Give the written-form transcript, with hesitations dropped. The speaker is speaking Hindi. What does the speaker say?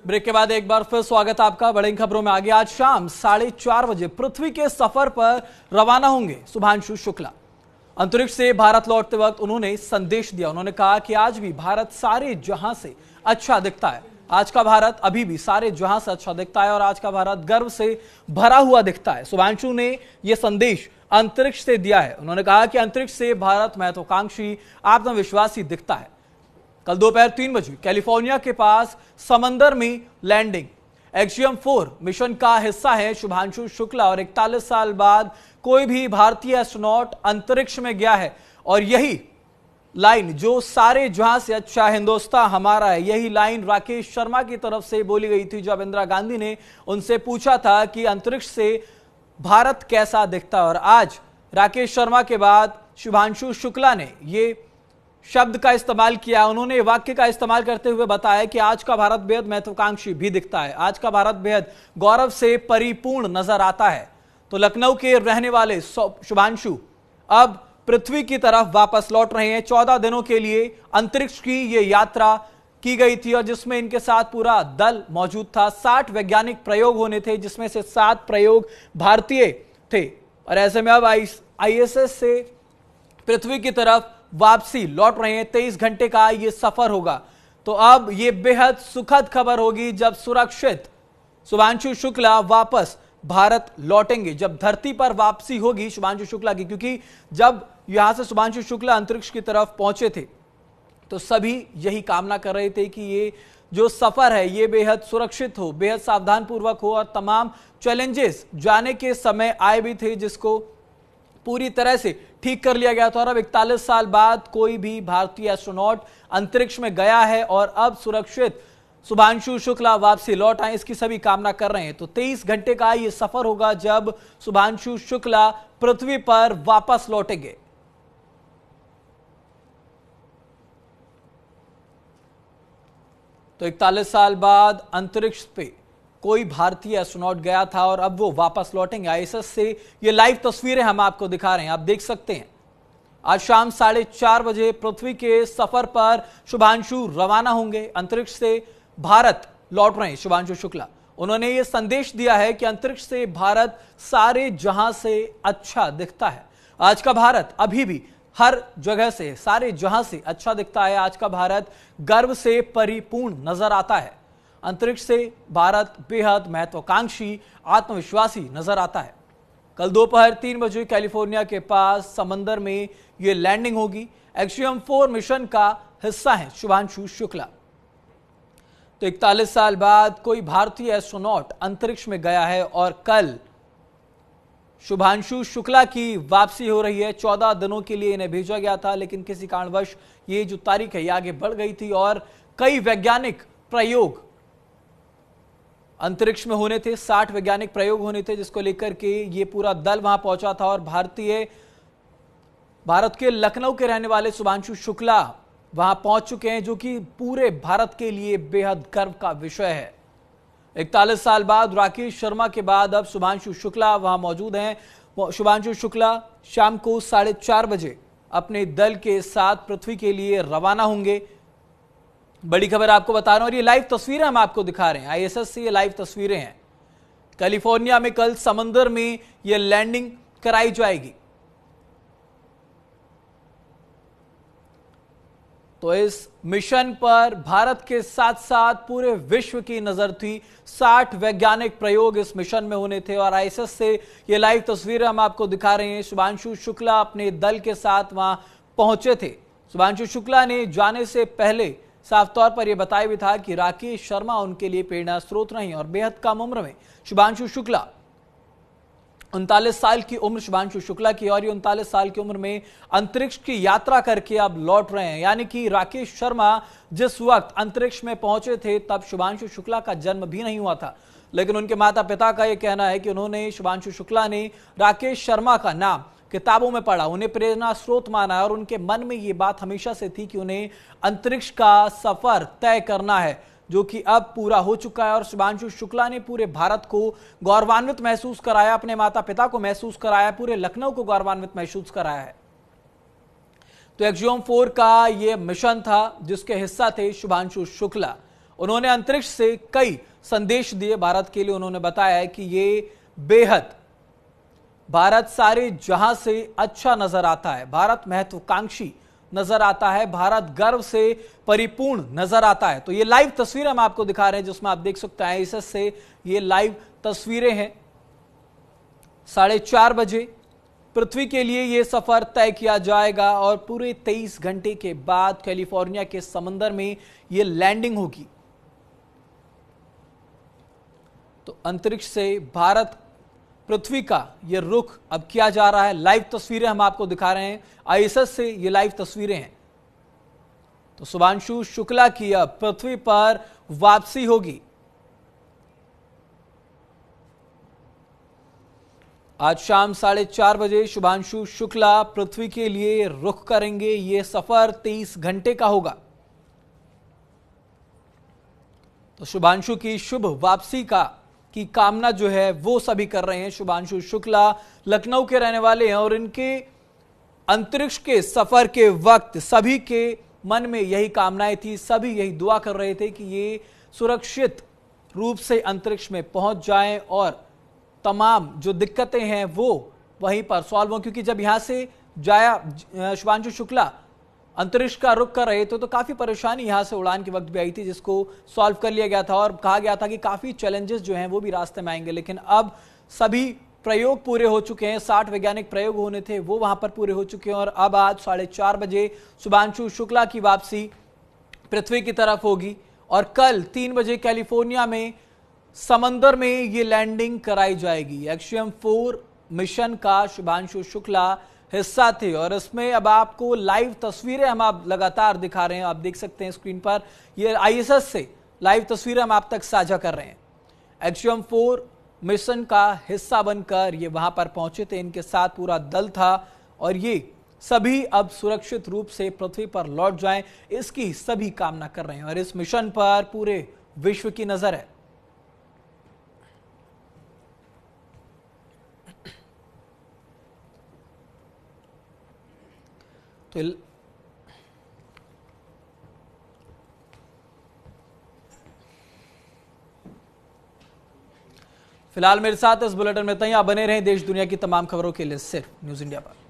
ब्रेक के बाद एक बार फिर स्वागत आपका बड़ी खबरों में। आगे आज शाम 4:30 बजे पृथ्वी के सफर पर रवाना होंगे शुभांशु शुक्ला। अंतरिक्ष से भारत लौटते वक्त उन्होंने संदेश दिया। उन्होंने कहा कि आज भी भारत सारे जहां से अच्छा दिखता है। आज का भारत अभी भी सारे जहां से अच्छा दिखता है और आज का भारत गर्व से भरा हुआ दिखता है। शुभांशु ने यह संदेश अंतरिक्ष से दिया है। उन्होंने कहा कि अंतरिक्ष से भारत महत्वाकांक्षी, आत्मविश्वासी दिखता है। कल दोपहर 3 बजे कैलिफोर्निया के पास समंदर में लैंडिंग। एक्सियम 4 मिशन का हिस्सा है शुभांशु शुक्ला और 41 साल बाद कोई भी भारतीय एस्ट्रोनॉट अंतरिक्ष में गया है। और यही लाइन जो सारे जहां से अच्छा हिंदुस्तान हमारा है, यही लाइन राकेश शर्मा की तरफ से बोली गई थी जब इंदिरा गांधी ने उनसे पूछा था कि अंतरिक्ष से भारत कैसा दिखता है। और आज राकेश शर्मा के बाद शुभांशु शुक्ला ने ये शब्द का इस्तेमाल किया। उन्होंने वाक्य का इस्तेमाल करते हुए बताया कि आज का भारत बेहद महत्वाकांक्षी भी दिखता है। आज का भारत बेहद गौरव से परिपूर्ण नजर आता है। तो लखनऊ के रहने वाले शुभांशु अब पृथ्वी की तरफ वापस लौट रहे हैं। 14 दिनों के लिए अंतरिक्ष की ये यात्रा की गई थी और जिसमें इनके साथ पूरा दल मौजूद था। 60 वैज्ञानिक प्रयोग होने थे जिसमें से 7 प्रयोग भारतीय थे। और ऐसे में अब ISS से पृथ्वी की तरफ वापसी लौट रहे हैं। 23 घंटे का यह सफर होगा। तो अब यह बेहद सुखद खबर होगी जब सुरक्षित शुभांशु शुक्ला वापस भारत लौटेंगे, जब धरती पर वापसी होगी शुभांशु शुक्ला की। क्योंकि जब यहां से शुभांशु शुक्ला अंतरिक्ष की तरफ पहुंचे थे तो सभी यही कामना कर रहे थे कि ये जो सफर है ये बेहद सुरक्षित हो, बेहद सावधान पूर्वक हो और तमाम चैलेंजेस जाने के समय आए भी थे जिसको पूरी तरह से ठीक कर लिया गया था। और अब 41 साल बाद कोई भी भारतीय एस्ट्रोनॉट अंतरिक्ष में गया है और अब सुरक्षित शुभांशु शुक्ला वापसी लौट आए, इसकी सभी कामना कर रहे हैं। तो 23 घंटे का यह सफर होगा जब शुभांशु शुक्ला पृथ्वी पर वापस लौटेंगे। तो 41 साल बाद अंतरिक्ष पे कोई भारतीय एस्ट्रोनॉट गया था और अब वो वापस लौटेंगे। ISS से ये लाइव तस्वीरें हम आपको दिखा रहे हैं, आप देख सकते हैं। आज शाम 4:30 बजे पृथ्वी के सफर पर शुभांशु रवाना होंगे। अंतरिक्ष से भारत लौट रहे हैं शुभांशु शुक्ला। उन्होंने ये संदेश दिया है कि अंतरिक्ष से भारत सारे जहां से अच्छा दिखता है। आज का भारत अभी भी हर जगह से, सारे जहां से अच्छा दिखता है। आज का भारत गर्व से परिपूर्ण नजर आता है। अंतरिक्ष से भारत बेहद महत्वाकांक्षी, आत्मविश्वासी नजर आता है। कल दोपहर 3 बजे कैलिफोर्निया के पास समंदर में यह लैंडिंग होगी। एक्सियम 4 मिशन का हिस्सा है शुभांशु शुक्ला। तो 41 साल बाद कोई भारतीय एस्ट्रोनॉट अंतरिक्ष में गया है और कल शुभांशु शुक्ला की वापसी हो रही है। 14 दिनों के लिए इन्हें भेजा गया था लेकिन किसी कारणवश ये जो तारीख है ये आगे बढ़ गई थी और कई वैज्ञानिक प्रयोग अंतरिक्ष में होने थे। 60 वैज्ञानिक प्रयोग होने थे जिसको लेकर के ये पूरा दल वहां पहुंचा था। और भारत के लखनऊ के रहने वाले शुभांशु शुक्ला वहां पहुंच चुके हैं, जो कि पूरे भारत के लिए बेहद गर्व का विषय है। 41 साल बाद राकेश शर्मा के बाद अब शुभांशु शुक्ला वहां मौजूद हैं। शुभांशु शुक्ला शाम को 4:30 बजे अपने दल के साथ पृथ्वी के लिए रवाना होंगे। बड़ी खबर आपको बता रहा हूं और ये लाइव तस्वीरें हम आपको दिखा रहे हैं। ISS से ये लाइव तस्वीरें हैं। कैलिफोर्निया में कल समंदर में ये लैंडिंग कराई जाएगी। तो इस मिशन पर भारत के साथ साथ पूरे विश्व की नजर थी। 60 वैज्ञानिक प्रयोग इस मिशन में होने थे और ISS से ये लाइव तस्वीरें हम आपको दिखा रहे हैं। शुभांशु शुक्ला अपने दल के साथ वहां पहुंचे थे। शुभांशु शुक्ला ने जाने से पहले साफ तौर पर यह बताया भी था कि राकेश शर्मा उनके लिए प्रेरणा स्रोत नहीं और बेहद कम उम्र में शुभांशु शुक्ला 39 साल की उम्र शुभांशु शुक्ला की और ये 39 साल की उम्र में अंतरिक्ष की यात्रा करके अब लौट रहे हैं। यानी कि राकेश शर्मा जिस वक्त अंतरिक्ष में पहुंचे थे तब शुभांशु शुक्ला का जन्म भी नहीं हुआ था। लेकिन उनके माता पिता का यह कहना है कि उन्होंने शुभांशु शुक्ला ने राकेश शर्मा का नाम किताबों में पढ़ा, उन्हें प्रेरणा स्रोत माना और उनके मन में ये बात हमेशा से थी कि उन्हें अंतरिक्ष का सफर तय करना है, जो कि अब पूरा हो चुका है। और शुभांशु शुक्ला ने पूरे भारत को गौरवान्वित महसूस कराया, अपने माता पिता को महसूस कराया, पूरे लखनऊ को गौरवान्वित महसूस कराया है। तो एक्सियम 4 का यह मिशन था जिसके हिस्सा थे शुभांशु शुक्ला। उन्होंने अंतरिक्ष से कई संदेश दिए भारत के लिए। उन्होंने बताया है कि ये बेहद भारत सारे जहां से अच्छा नजर आता है, भारत महत्वाकांक्षी नजर आता है, भारत गर्व से परिपूर्ण नजर आता है। तो ये लाइव तस्वीरें हम आपको दिखा रहे हैं जिसमें आप देख सकते हैं ISS से ये लाइव तस्वीरें हैं। 4:30 बजे पृथ्वी के लिए यह सफर तय किया जाएगा और पूरे 23 घंटे के बाद कैलिफोर्निया के समंदर में यह लैंडिंग होगी। तो अंतरिक्ष से भारत पृथ्वी का यह रुख अब किया जा रहा है। लाइव तस्वीरें हम आपको दिखा रहे हैं, ISS से ये लाइव तस्वीरें हैं। तो शुभांशु शुक्ला की अब पृथ्वी पर वापसी होगी। आज शाम 4:30 बजे शुभांशु शुक्ला पृथ्वी के लिए रुख करेंगे। यह सफर 23 घंटे का होगा। तो शुभांशु की शुभ वापसी की कामना जो है वो सभी कर रहे हैं। शुभांशु शुक्ला लखनऊ के रहने वाले हैं और इनके अंतरिक्ष के सफर के वक्त सभी के मन में यही कामनाएं थी, सभी यही दुआ कर रहे थे कि ये सुरक्षित रूप से अंतरिक्ष में पहुंच जाएं और तमाम जो दिक्कतें हैं वो वहीं पर सॉल्व हों। क्योंकि जब यहां से जाया शुभांशु शुक्ला अंतरिक्ष का रुख कर रहे थे तो काफी परेशानी यहां से उड़ान के वक्त भी आई थी, जिसको सॉल्व कर लिया गया था और कहा गया था कि काफी चैलेंजेस जो हैं वो भी रास्ते में आएंगे। लेकिन अब सभी प्रयोग पूरे हो चुके हैं, 60 वैज्ञानिक प्रयोग होने थे वो वहां पर पूरे हो चुके हैं और अब आज 4:30 बजे शुभांशु शुक्ला की वापसी पृथ्वी की तरफ होगी और कल 3 बजे कैलिफोर्निया में समंदर में ये लैंडिंग कराई जाएगी। एक्शियम 4 मिशन का शुभांशु शुक्ला हिस्सा थे और इसमें अब आपको लाइव तस्वीरें हम आप लगातार दिखा रहे हैं। आप देख सकते हैं स्क्रीन पर ये ISS से लाइव तस्वीरें हम आप तक साझा कर रहे हैं। एक्शियम 4 मिशन का हिस्सा बनकर ये वहां पर पहुंचे थे, इनके साथ पूरा दल था और ये सभी अब सुरक्षित रूप से पृथ्वी पर लौट जाएं, इसकी सभी कामना कर रहे हैं और इस मिशन पर पूरे विश्व की नजर है। तो फिलहाल मेरे साथ इस बुलेटिन में इतना ही। आप बने रहें देश दुनिया की तमाम खबरों के लिए सिर्फ न्यूज़ इंडिया पर।